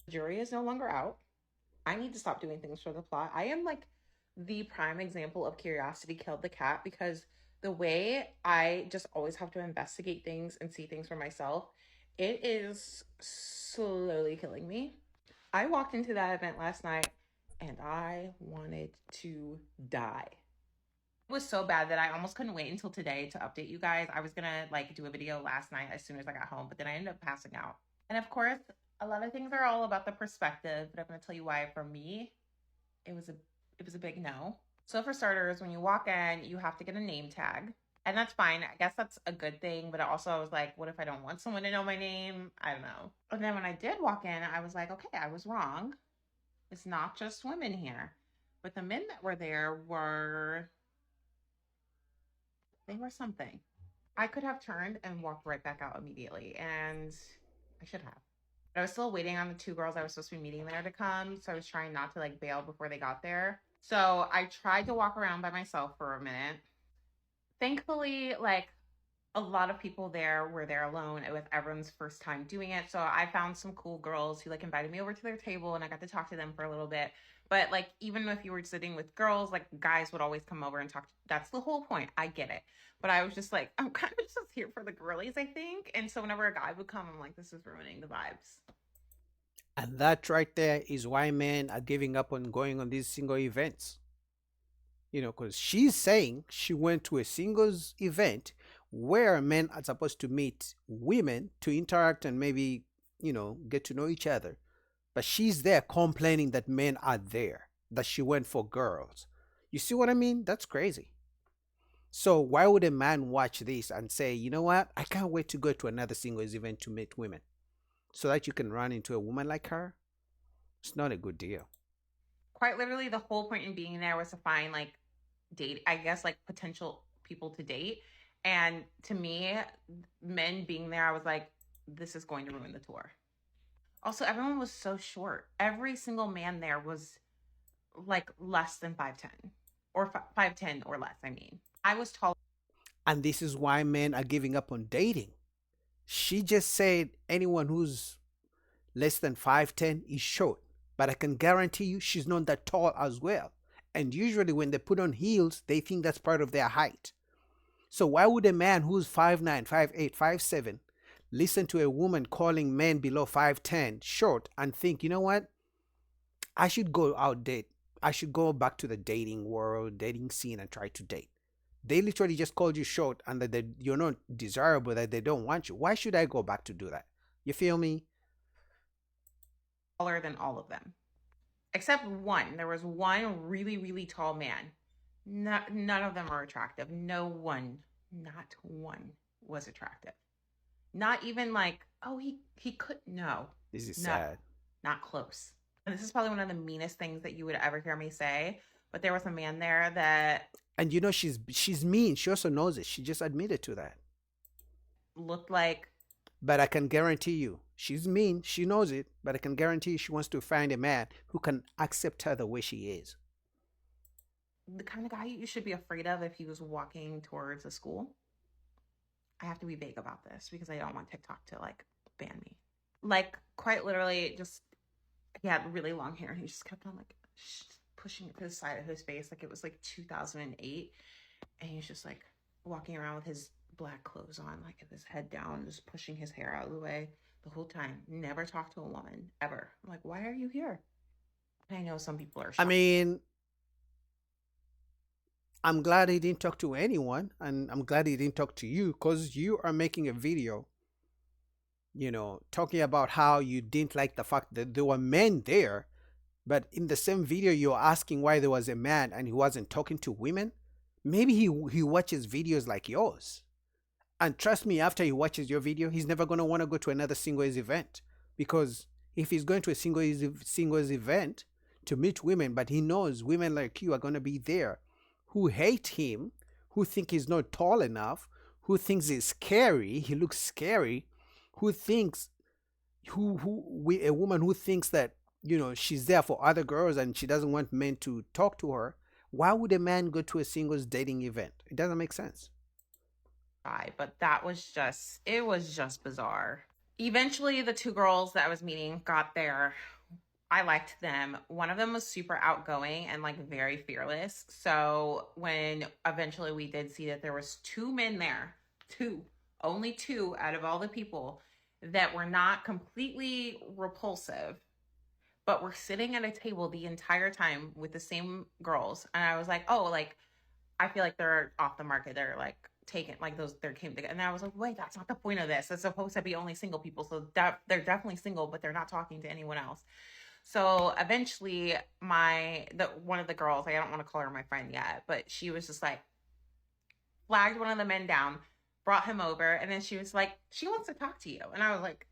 The jury is no longer out. I need to stop doing things for the plot. I am like the prime example of curiosity killed the cat because the way I just always have to investigate things and see things for myself, it is slowly killing me. I walked into that event last night and I wanted to die. It was so bad that I almost couldn't wait until today to update you guys. I was gonna like do a video last night as soon as I got home, but then I ended up passing out. And of course, a lot of things are all about the perspective, but I'm gonna tell you why for me, it was a it was a big no. So for starters, when you walk in, you have to get a name tag. And that's fine. I guess that's a good thing. But also I was like, what if I don't want someone to know my name? I don't know. And then when I did walk in, I was like, okay, I was wrong. It's not just women here. But the men that were there were they were something. I could have turned and walked right back out immediately, and I should have. But I was still waiting on the two girls I was supposed to be meeting there to come, so I was trying not to like bail before they got there. So I tried to walk around by myself for a minute. Thankfully, like a lot of people there were there alone. It was everyone's first time doing it. So I found some cool girls who like invited me over to their table and I got to talk to them for a little bit. But like even if you were sitting with girls, like guys would always come over and talk. That's the whole point. I get it. But I was just like, I'm kind of just here for the girlies, I think. And so whenever a guy would come, I'm like, this is ruining the vibes. And that right there is why men are giving up on going on these single events. Because she's saying she went to a singles event where men are supposed to meet women to interact and maybe, get to know each other. But she's there complaining that men are there, that she went for girls. You see what I mean? That's crazy. So why would a man watch this and say, you know what? I can't wait to go to another singles event to meet women so that you can run into a woman like her? It's not a good deal. Quite literally, the whole point in being there was to find like date, I guess, like potential people to date. And to me, men being there, I was like, this is going to ruin the tour. Also, everyone was so short. Every single man there was like less than 5'10" or 5'10" or less. I mean, I was tall. And this is why men are giving up on dating. She just said anyone who's less than 5'10" is short. But I can guarantee you she's not that tall as well. And usually when they put on heels, they think that's part of their height. So why would a man who's 5'9", 5'8", 5'7", listen to a woman calling men below 5'10" short and think, you know what? I should go out date. I should go back to the dating world, dating scene and try to date. They literally just called you short and that you're not desirable, that they don't want you. Why should I go back to do that? You feel me? Taller than all of them, except one. There was one really, really tall man. None of them are attractive. No one, not one was attractive. Not even like, oh, he could no, This is no, sad. not close. And this is probably one of the meanest things that you would ever hear me say. But there was a man there that And she's mean. She also knows it. She just admitted to that. looked like But I can guarantee you, she's mean. She knows it. But I can guarantee you, she wants to find a man who can accept her the way she is. the kind of guy you should be afraid of if he was walking towards a school. I have to be vague about this because I don't want TikTok to like ban me. Like quite literally, just he had really long hair and he just kept on like pushing it to the side of his face like it was like 2008, and he's just like walking around with his black clothes on, like with his head down, just pushing his hair out of the way the whole time. Never talked to a woman ever. I'm like, why are you here? And I know some people are I shocked. mean, I'm glad he didn't talk to anyone. And I'm glad he didn't talk to you because you are making a video, talking about how you didn't like the fact that there were men there. But in the same video, you're asking why there was a man and he wasn't talking to women. Maybe he watches videos like yours. And trust me, after he watches your video, he's never going to want to go to another singles event. Because if he's going to a singles event to meet women, but he knows women like you are going to be there who hate him, who think he's not tall enough, who thinks he's scary, he looks scary, who thinks, a woman who thinks that, she's there for other girls and she doesn't want men to talk to her, why would a man go to a singles dating event? It doesn't make sense. But that was just, it was just bizarre. Eventually, the two girls that I was meeting got there. I liked them. One of them was super outgoing and like very fearless. So when eventually we did see that there was two men there, two, only two out of all the people that were not completely repulsive, but were sitting at a table the entire time with the same girls. And I was like, oh, like I feel like they're off the market. They're like taken, like those they're came together. And I was like, wait, that's not the point of this. It's supposed to be only single people. So they're definitely single, but they're not talking to anyone else. So eventually the one of the girls, I don't want to call her my friend yet, but she was just like flagged one of the men down, brought him over, and then she was like, she wants to talk to you. And I was like,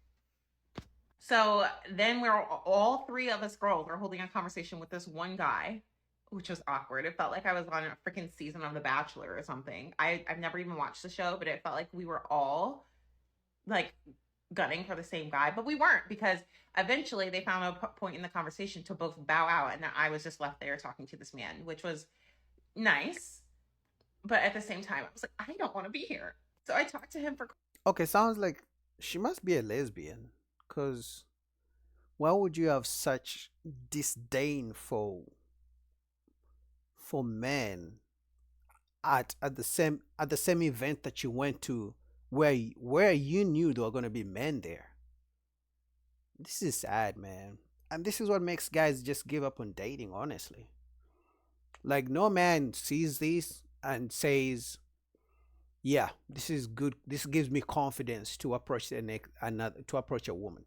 so then we're all three of us girls are holding a conversation with this one guy, which was awkward. It felt like I was on a freaking season of The Bachelor or something. I've never even watched the show, but it felt like we were all like gunning for the same guy, but we weren't because eventually they found a point in the conversation to both bow out, and I was just left there talking to this man, which was nice, but at the same time, I was like, I don't want to be here. So I talked to him for. Okay, sounds like she must be a lesbian. Because why would you have such disdain for men at the same event that you went to where you knew there were going to be men there? This is sad, man. And this is what makes guys just give up on dating, honestly. Like no man sees this and says, "Yeah, this is good. This gives me confidence to approach another to approach a woman."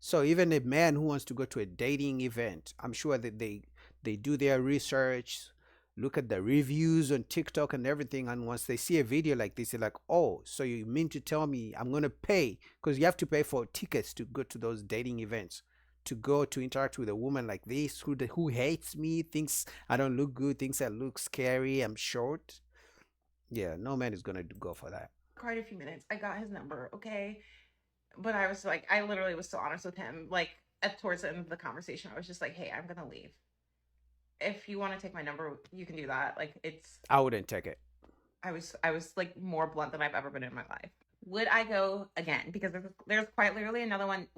So even a man who wants to go to a dating event, I'm sure that they do their research, look at the reviews on TikTok and everything, and once they see a video like this, they're like, "Oh, so you mean to tell me I'm gonna pay?" Because you have to pay for tickets to go to those dating events, to go to interact with a woman like this who hates me, thinks I don't look good, thinks I look scary, I'm short. Yeah, no man is gonna go for that. Quite a few minutes. I got his number, okay? But I was like, I literally was so honest with him. Like towards the end of the conversation, I was just like, hey, I'm gonna leave. If you want to take my number, you can do that. Like it's I wouldn't take it. I was like more blunt than I've ever been in my life. Would I go again? Because there's quite literally another one.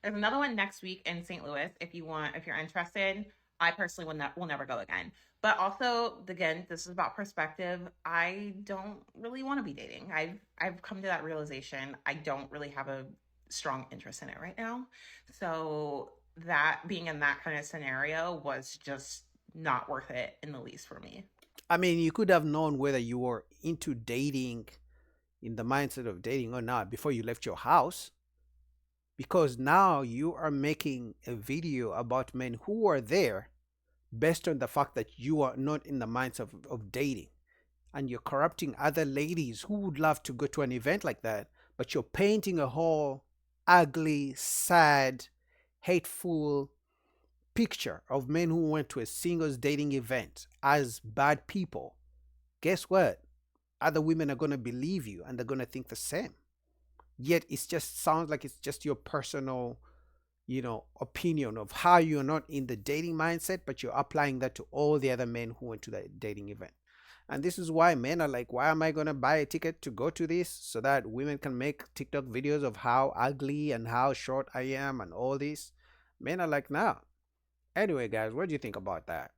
There's another one next week in St. Louis. If you're interested, I personally will never go again. But also, again, this is about perspective. I don't really want to be dating. I've come to that realization. I don't really have a strong interest in it right now. So that being in that kind of scenario was just not worth it in the least for me. I mean, you could have known whether you were into dating, in the mindset of dating or not, before you left your house, because now you are making a video about men who are there based on the fact that you are not in the mindset of dating, and you're corrupting other ladies who would love to go to an event like that, but you're painting a whole ugly, sad, hateful picture of men who went to a singles dating event as bad people. Guess what? Other women are going to believe you and they're going to think the same. Yet it just sounds like it's just your personal, opinion of how you're not in the dating mindset, but you're applying that to all the other men who went to that dating event. And this is why men are like, why am I going to buy a ticket to go to this so that women can make TikTok videos of how ugly and how short I am and all this? Men are like, nah. Anyway, guys, what do you think about that?